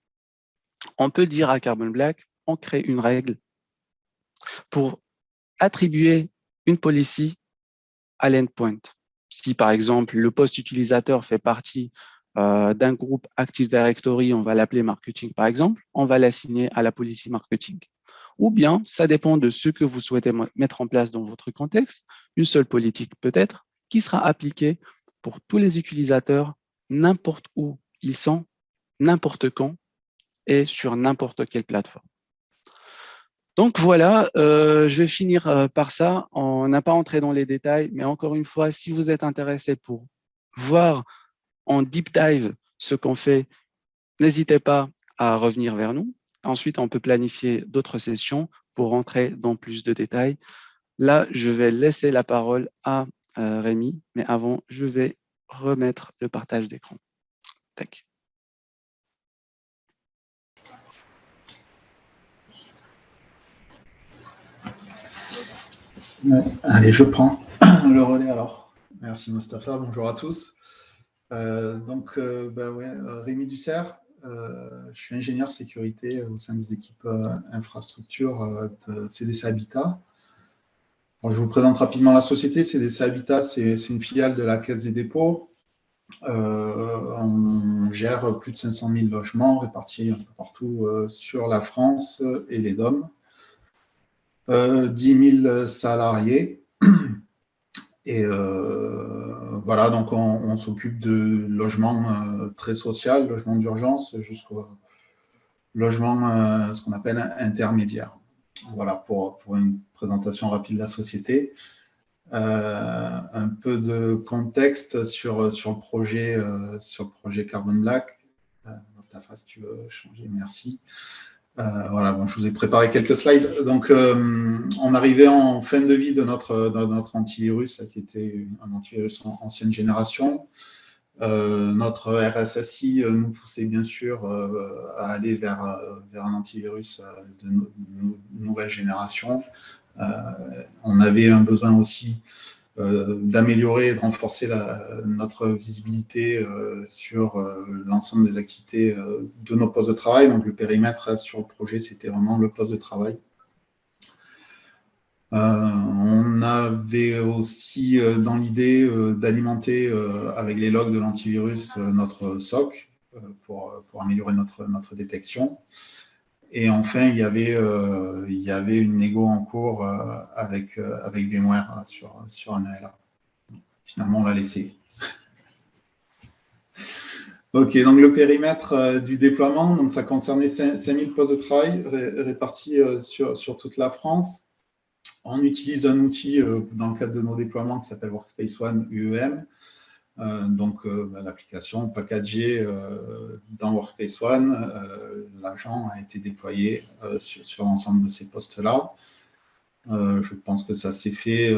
on peut dire à Carbon Black, on crée une règle pour attribuer une policy à l'endpoint. Si par exemple le poste utilisateur fait partie d'un groupe Active Directory, on va l'appeler marketing par exemple, on va l'assigner à la policy marketing. Ou bien, ça dépend de ce que vous souhaitez mettre en place dans votre contexte, une seule politique peut-être, qui sera appliquée pour tous les utilisateurs, n'importe où ils sont, n'importe quand et sur n'importe quelle plateforme. Donc voilà, je vais finir par ça. On n'a pas entré dans les détails, mais encore une fois, si vous êtes intéressé pour voir en deep dive ce qu'on fait, n'hésitez pas à revenir vers nous. Ensuite, on peut planifier d'autres sessions pour rentrer dans plus de détails. Là, je vais laisser la parole à Rémi, mais avant, je vais remettre le partage d'écran. Tac. Ouais, allez, je prends le relais alors. Merci Mustapha, bonjour à tous. Rémi Dussert, je suis ingénieur sécurité au sein des équipes infrastructure de CDC Habitat. Alors, je vous présente rapidement la société. CDC Habitat, c'est une filiale de la Caisse des dépôts. On gère plus de 500 000 logements répartis un peu partout sur la France et les DOM. 10 000 salariés. Et voilà, donc on s'occupe de logements très social, logements d'urgence, jusqu'au logement, ce qu'on appelle intermédiaire. Voilà, pour une présentation rapide de la société. Un peu de contexte sur le projet Carbon Black. Mustapha, si tu veux changer, merci. Voilà, bon, je vous ai préparé quelques slides. Donc, on arrivait en fin de vie de notre antivirus, qui était un antivirus ancienne génération. Notre RSSI nous poussait bien sûr à aller vers un antivirus de nouvelle génération. On avait un besoin aussi d'améliorer et de renforcer notre visibilité sur l'ensemble des activités de nos postes de travail. Donc, le périmètre sur le projet, c'était vraiment le poste de travail. On avait aussi dans l'idée d'alimenter avec les logs de l'antivirus notre SOC pour améliorer notre détection. Et enfin, il y avait une négo en cours avec VMware sur un ALA. Finalement, on l'a laissé. Ok, donc le périmètre du déploiement, donc ça concernait 5000 postes de travail répartis sur toute la France. On utilise un outil dans le cadre de nos déploiements qui s'appelle Workspace ONE UEM. L'application packagée dans Workspace ONE, l'agent a été déployé sur l'ensemble de ces postes-là. Je pense que ça s'est fait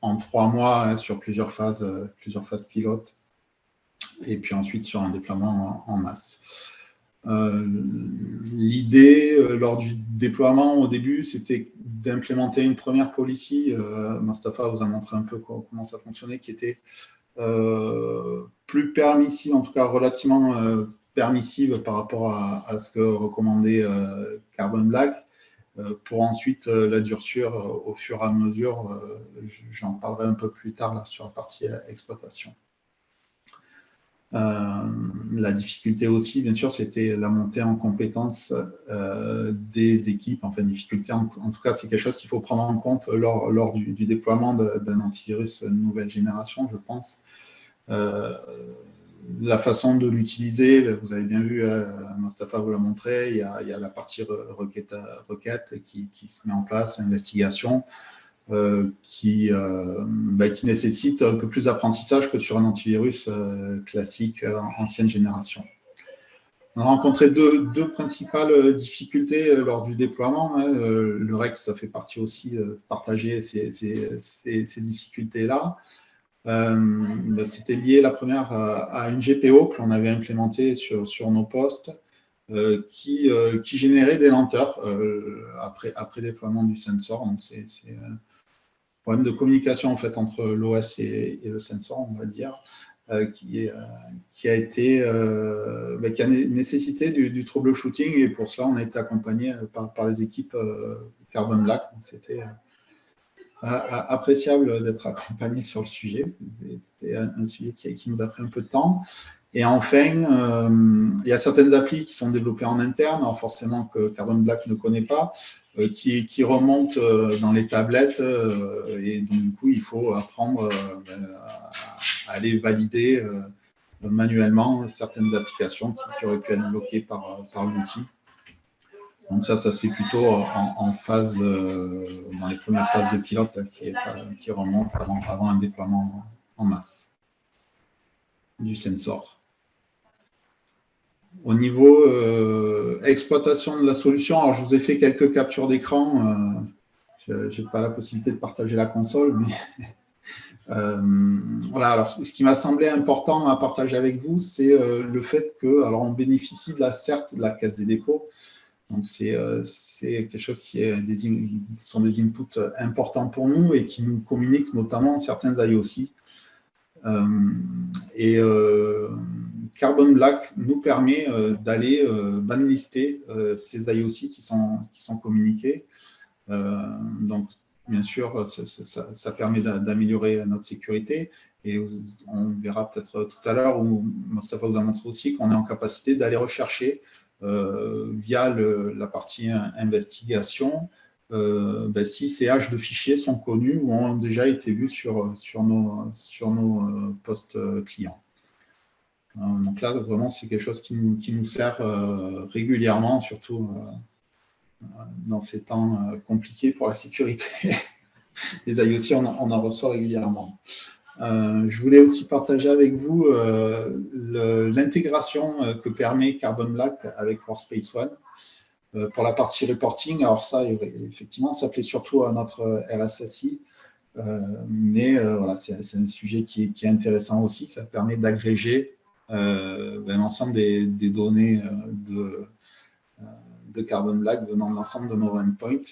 en 3 mois sur plusieurs phases pilotes, et puis ensuite sur un déploiement en masse. L'idée lors du déploiement au début, c'était d'implémenter une première policy. Mustapha vous a montré un peu comment ça fonctionnait, qui était plus permissive, en tout cas relativement permissive par rapport à ce que recommandait Carbon Black, pour ensuite la durcir au fur et à mesure. J'en parlerai un peu plus tard là, sur la partie exploitation. La difficulté aussi, bien sûr, c'était la montée en compétences des équipes. Enfin, difficulté, en tout cas, c'est quelque chose qu'il faut prendre en compte lors du déploiement d'un antivirus nouvelle génération, je pense. La façon de l'utiliser, vous avez bien vu, Mustapha vous l'a montré, il y a la partie requête qui se met en place, investigation. Qui nécessite un peu plus d'apprentissage que sur un antivirus classique ancienne génération. On a rencontré deux principales difficultés lors du déploiement. Le REX, ça fait partie aussi de partager ces difficultés-là. C'était lié, la première, à une GPO que l'on avait implémentée sur nos postes, qui générait des lenteurs après déploiement du sensor. Donc, c'est problème de communication en fait entre l'OS et le sensor, on va dire, qui a nécessité du troubleshooting, et pour cela on a été accompagné par les équipes Carbon Black. C'était appréciable d'être accompagné sur le sujet. C'était un sujet qui nous a pris un peu de temps. Et enfin, il y a certaines applis qui sont développées en interne, alors forcément que Carbon Black ne connaît pas, qui remontent dans les tablettes et donc du coup il faut apprendre à aller valider manuellement certaines applications qui auraient pu être bloquées par l'outil. Donc ça se fait plutôt en phase, dans les premières phases de pilote qui remontent avant un déploiement en masse du sensor. Au niveau exploitation de la solution, alors je vous ai fait quelques captures d'écran. Je n'ai pas la possibilité de partager la console, mais voilà. Alors, ce qui m'a semblé important à partager avec vous, c'est le fait que, alors, on bénéficie de la CERT, de la Caisse des dépôts. Donc, c'est quelque chose qui sont des inputs importants pour nous et qui nous communiquent notamment certains IOC. Carbon Black nous permet d'aller banlister ces IOC qui sont communiqués. Donc, bien sûr, ça permet d'améliorer notre sécurité. Et on verra peut-être tout à l'heure, où Mostafa vous a montré aussi qu'on est en capacité d'aller rechercher via la partie investigation si ces haches de fichiers sont connues ou ont déjà été vues sur nos postes clients. Donc là, vraiment, c'est quelque chose qui nous sert régulièrement, surtout dans ces temps compliqués pour la sécurité. Les IOC, on en reçoit régulièrement. Je voulais aussi partager avec vous l'intégration que permet Carbon Black avec Workspace ONE. Pour la partie reporting, alors ça, effectivement, ça plaît surtout à notre RSSI, mais voilà, c'est un sujet qui est intéressant aussi. Ça permet d'agréger l'ensemble des données de Carbon Black venant de l'ensemble de nos endpoints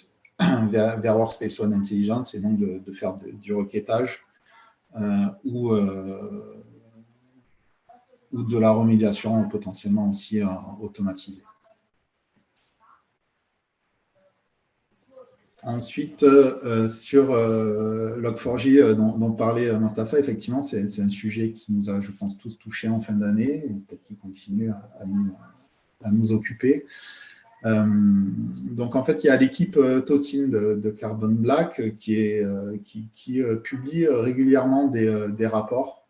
vers Workspace ONE Intelligence et donc de faire du requêtage ou de la remédiation potentiellement aussi automatisée. Ensuite, sur Log4j dont parlait Mostafa, effectivement, c'est un sujet qui nous a, je pense, tous touchés en fin d'année et peut-être qui continue à nous occuper. Donc, en fait, il y a l'équipe Totin de Carbon Black qui publie régulièrement des rapports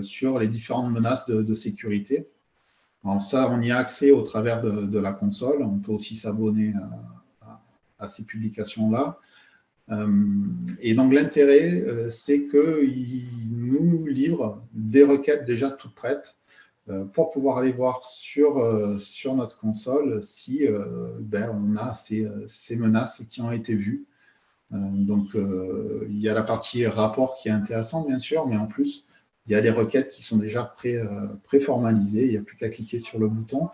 sur les différentes menaces de sécurité. Alors ça, on y a accès au travers de la console. On peut aussi s'abonner à ces publications-là. Et donc, l'intérêt, c'est qu'ils nous livrent des requêtes déjà toutes prêtes pour pouvoir aller voir sur notre console si on a ces menaces qui ont été vues. Donc, il y a la partie rapport qui est intéressante, bien sûr, mais en plus, il y a les requêtes qui sont déjà préformalisées. Il n'y a plus qu'à cliquer sur le bouton.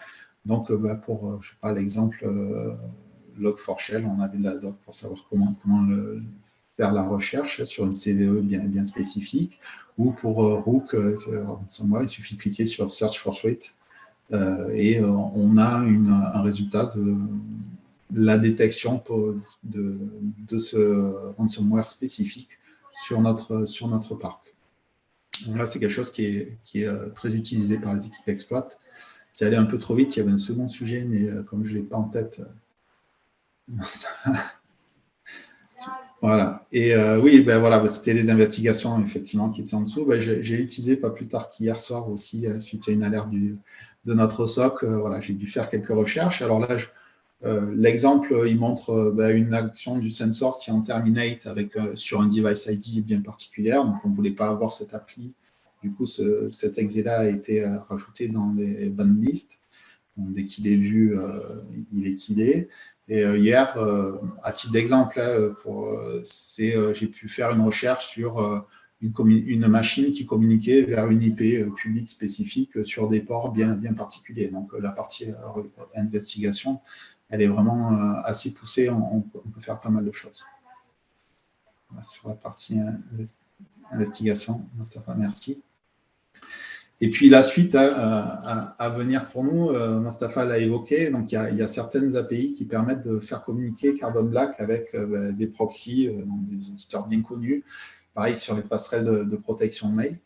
Donc, pour, je sais pas, l'exemple Log4Shell, on avait de la doc pour savoir comment faire la recherche sur une CVE bien spécifique, ou pour Rook, il suffit de cliquer sur Search for Threat et on a un résultat de la détection de ce ransomware spécifique sur notre parc. Donc là, c'est quelque chose qui est très utilisé par les équipes exploit. C'est allé un peu trop vite, il y avait un second sujet, mais comme je ne l'ai pas en tête, voilà. Et oui, voilà, c'était des investigations effectivement qui étaient en dessous. J'ai utilisé pas plus tard qu'hier soir aussi, suite à une alerte de notre SOC. Voilà, j'ai dû faire quelques recherches. Alors là, l'exemple, il montre une action du sensor qui en terminate sur un device ID bien particulière. Donc, on ne voulait pas avoir cette appli. Du coup, cet exe-là a été rajouté dans les ban lists. Donc, dès qu'il est vu, il est killé. Et hier, à titre d'exemple, j'ai pu faire une recherche sur une machine qui communiquait vers une IP publique spécifique sur des ports bien particuliers. Donc, la partie investigation, elle est vraiment assez poussée. On peut faire pas mal de choses. Voilà, sur la partie investigation, Mostafa, merci. Et puis la suite à venir pour nous, Mostafa l'a évoqué, donc il y a certaines API qui permettent de faire communiquer Carbon Black avec des proxys, des éditeurs bien connus, pareil sur les passerelles de protection mail.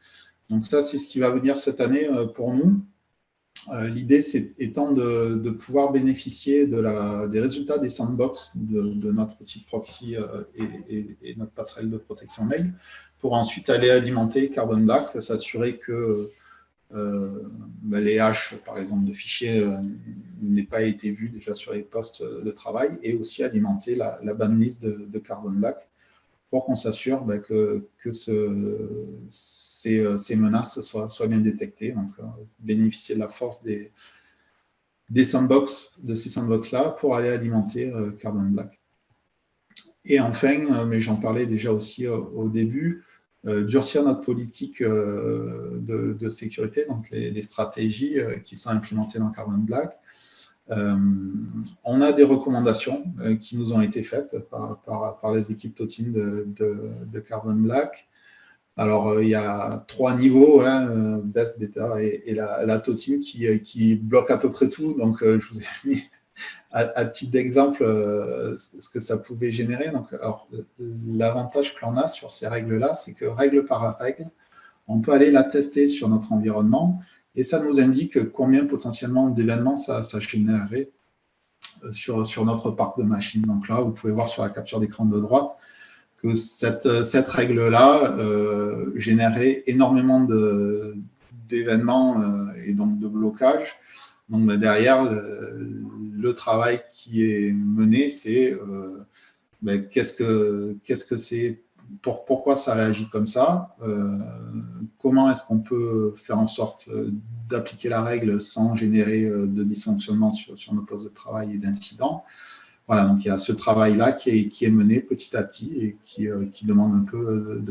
Donc ça, c'est ce qui va venir cette année pour nous. L'idée étant de pouvoir bénéficier des résultats des sandbox de notre outil de proxy et notre passerelle de protection mail pour ensuite aller alimenter Carbon Black, s'assurer que les hashes, par exemple, de fichiers n'aient pas été vus déjà sur les postes de travail et aussi alimenter la banlist de Carbon Black pour qu'on s'assure que ces menaces soient bien détectées. Donc, bénéficier de la force de ces sandbox-là pour aller alimenter Carbon Black. Et enfin, mais j'en parlais déjà aussi au début, durcir notre politique de sécurité, donc les stratégies qui sont implémentées dans Carbon Black. On a des recommandations qui nous ont été faites par les équipes TOTIN de Carbon Black. Alors, il y a 3 niveaux, Best, Beta et la TOTIN qui bloque à peu près tout. Donc, je vous ai mis à titre d'exemple ce que ça pouvait générer. Donc, l'avantage que l'on a sur ces règles-là, c'est que règle par règle, on peut aller la tester sur notre environnement et ça nous indique combien potentiellement d'événements ça générerait sur notre parc de machines. Donc là, vous pouvez voir sur la capture d'écran de droite que cette règle-là générait énormément d'événements et donc de blocages. Donc derrière, le travail qui est mené, c'est qu'est-ce que c'est, pourquoi ça réagit comme ça, comment est-ce qu'on peut faire en sorte d'appliquer la règle sans générer de dysfonctionnement sur nos postes de travail et d'incidents. Voilà, donc il y a ce travail-là qui est mené petit à petit et qui demande un peu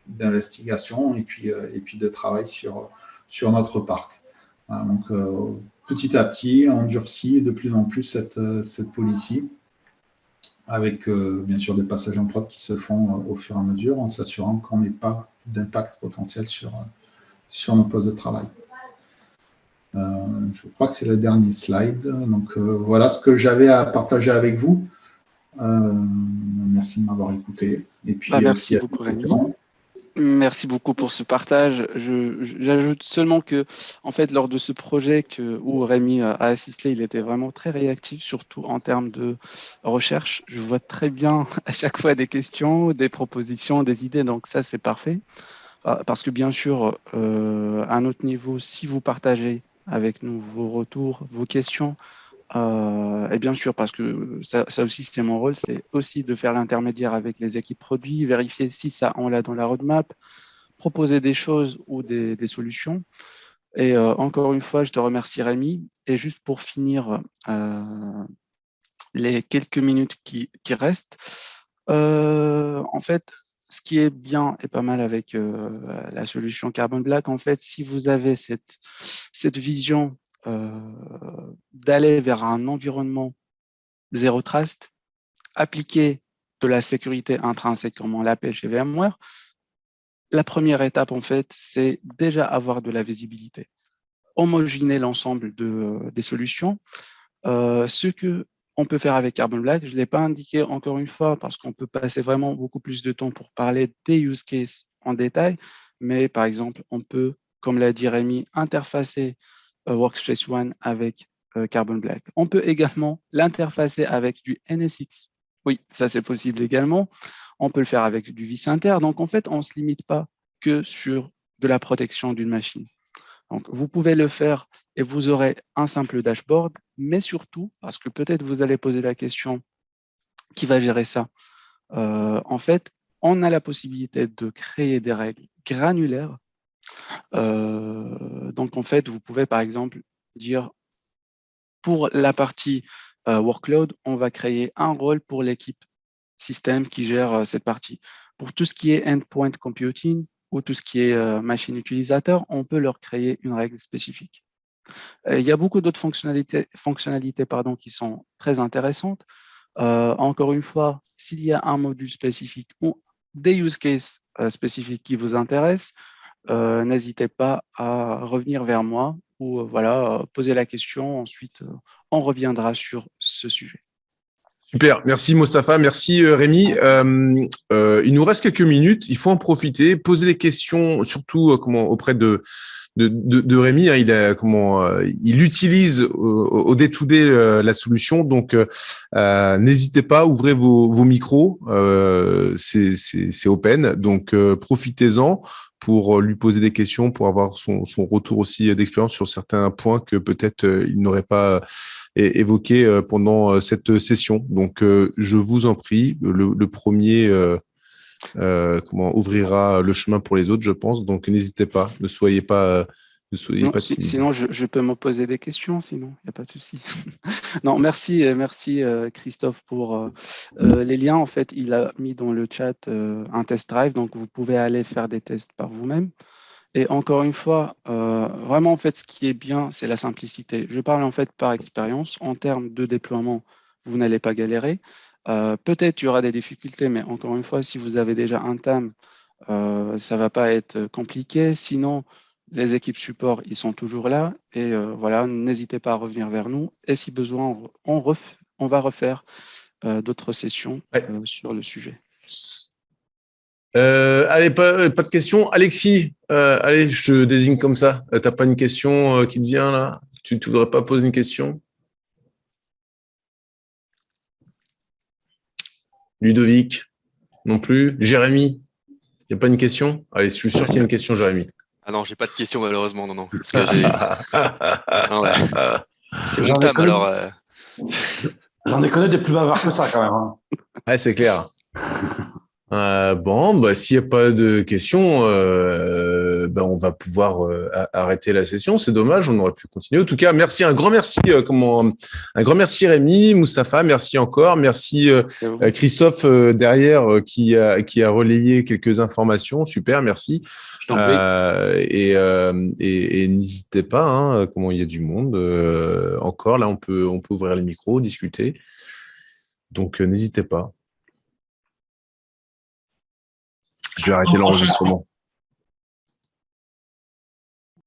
d'investigation et puis de travail sur notre parc. Voilà, donc petit à petit, on durcit de plus en plus cette policy avec bien sûr des passages en prod qui se font au fur et à mesure en s'assurant qu'on n'ait pas d'impact potentiel sur nos postes de travail. Je crois que c'est le dernier slide. Donc, voilà ce que j'avais à partager avec vous. Merci de m'avoir écouté. Et puis, merci beaucoup, Rémi. Merci beaucoup pour ce partage. J'ajoute seulement que, en fait, lors de ce projet où Rémi a assisté, il était vraiment très réactif, surtout en termes de recherche. Je vois très bien à chaque fois des questions, des propositions, des idées. Donc ça, c'est parfait. Parce que bien sûr, à un autre niveau, si vous partagez avec nous vos retours, vos questions, et bien sûr, parce que ça aussi, c'est mon rôle, c'est aussi de faire l'intermédiaire avec les équipes produits, vérifier si ça, on l'a dans la roadmap, proposer des choses ou des solutions. Et encore une fois, je te remercie, Rémi. Et juste pour finir les quelques minutes qui restent, en fait, ce qui est bien et pas mal avec la solution Carbon Black, en fait, si vous avez cette vision d'aller vers un environnement zéro trust, appliquer de la sécurité intrinsèque, comme on l'appelle chez VMware, la première étape, en fait, c'est déjà avoir de la visibilité, homogénéiser l'ensemble des solutions. Ce qu'on peut faire avec Carbon Black, je ne l'ai pas indiqué encore une fois parce qu'on peut passer vraiment beaucoup plus de temps pour parler des use cases en détail, mais par exemple, on peut, comme l'a dit Rémi, interfacer Workspace ONE avec Carbon Black. On peut également l'interfacer avec du NSX. Oui, ça c'est possible également. On peut le faire avec du vCenter. Donc en fait, on ne se limite pas que sur de la protection d'une machine. Donc vous pouvez le faire et vous aurez un simple dashboard, mais surtout, parce que peut-être vous allez poser la question, qui va gérer ça? En fait, on a la possibilité de créer des règles granulaires. Donc, en fait, vous pouvez, par exemple, dire pour la partie workload, on va créer un rôle pour l'équipe système qui gère cette partie. Pour tout ce qui est endpoint computing ou tout ce qui est machine utilisateur, on peut leur créer une règle spécifique. Il y a beaucoup d'autres fonctionnalités qui sont très intéressantes. Encore une fois, s'il y a un module spécifique ou des use cases spécifiques qui vous intéressent, n'hésitez pas à revenir vers moi ou poser la question. Ensuite, on reviendra sur ce sujet. Super, merci Mostafa, merci Rémi. Il nous reste quelques minutes, il faut en profiter, poser des questions, surtout auprès de de Rémi. Hein, il utilise au day-to-day la solution. Donc, n'hésitez pas, ouvrez vos micros. C'est open. Donc, profitez-en pour lui poser des questions, pour avoir son retour aussi d'expérience sur certains points que peut-être il n'aurait pas évoqué pendant cette session. Donc, je vous en prie, le premier ouvrira le chemin pour les autres, je pense. Donc, n'hésitez pas, ne soyez pas timide. Sinon, je peux me poser des questions, sinon, il n'y a pas de souci. Non, merci Christophe pour les liens. En fait, il a mis dans le chat un test drive, donc vous pouvez aller faire des tests par vous-même. Et encore une fois, vraiment, en fait, ce qui est bien, c'est la simplicité. Je parle en fait par expérience. En termes de déploiement, vous n'allez pas galérer. Peut-être il y aura des difficultés, mais encore une fois, si vous avez déjà un thème, ça ne va pas être compliqué. Sinon, les équipes support, ils sont toujours là. Et voilà, n'hésitez pas à revenir vers nous. Et si besoin, on va refaire d'autres sessions sur le sujet. Allez, pas de questions. Alexis, allez, je te désigne comme ça. T'as pas une question qui te vient là? Tu voudrais pas poser une question? Ludovic, non plus. Jérémy, il n'y a pas une question? Allez, je suis sûr qu'il y a une question, Jérémy. Ah non, j'ai pas de question malheureusement, non. Parce que non, ouais. C'est mon thème alors. J'en ai connu des plus bavards que ça quand même. Hein. Ouais, c'est clair. Bon, s'il n'y a pas de questions, on va pouvoir arrêter la session. C'est dommage, on aurait pu continuer. En tout cas, merci, un grand merci Rémi, Moustapha, merci encore, merci Christophe derrière qui a relayé quelques informations, super, merci. Et n'hésitez pas, hein, il y a du monde encore. Là, on peut ouvrir les micros, discuter. Donc, n'hésitez pas. Je vais arrêter l'enregistrement.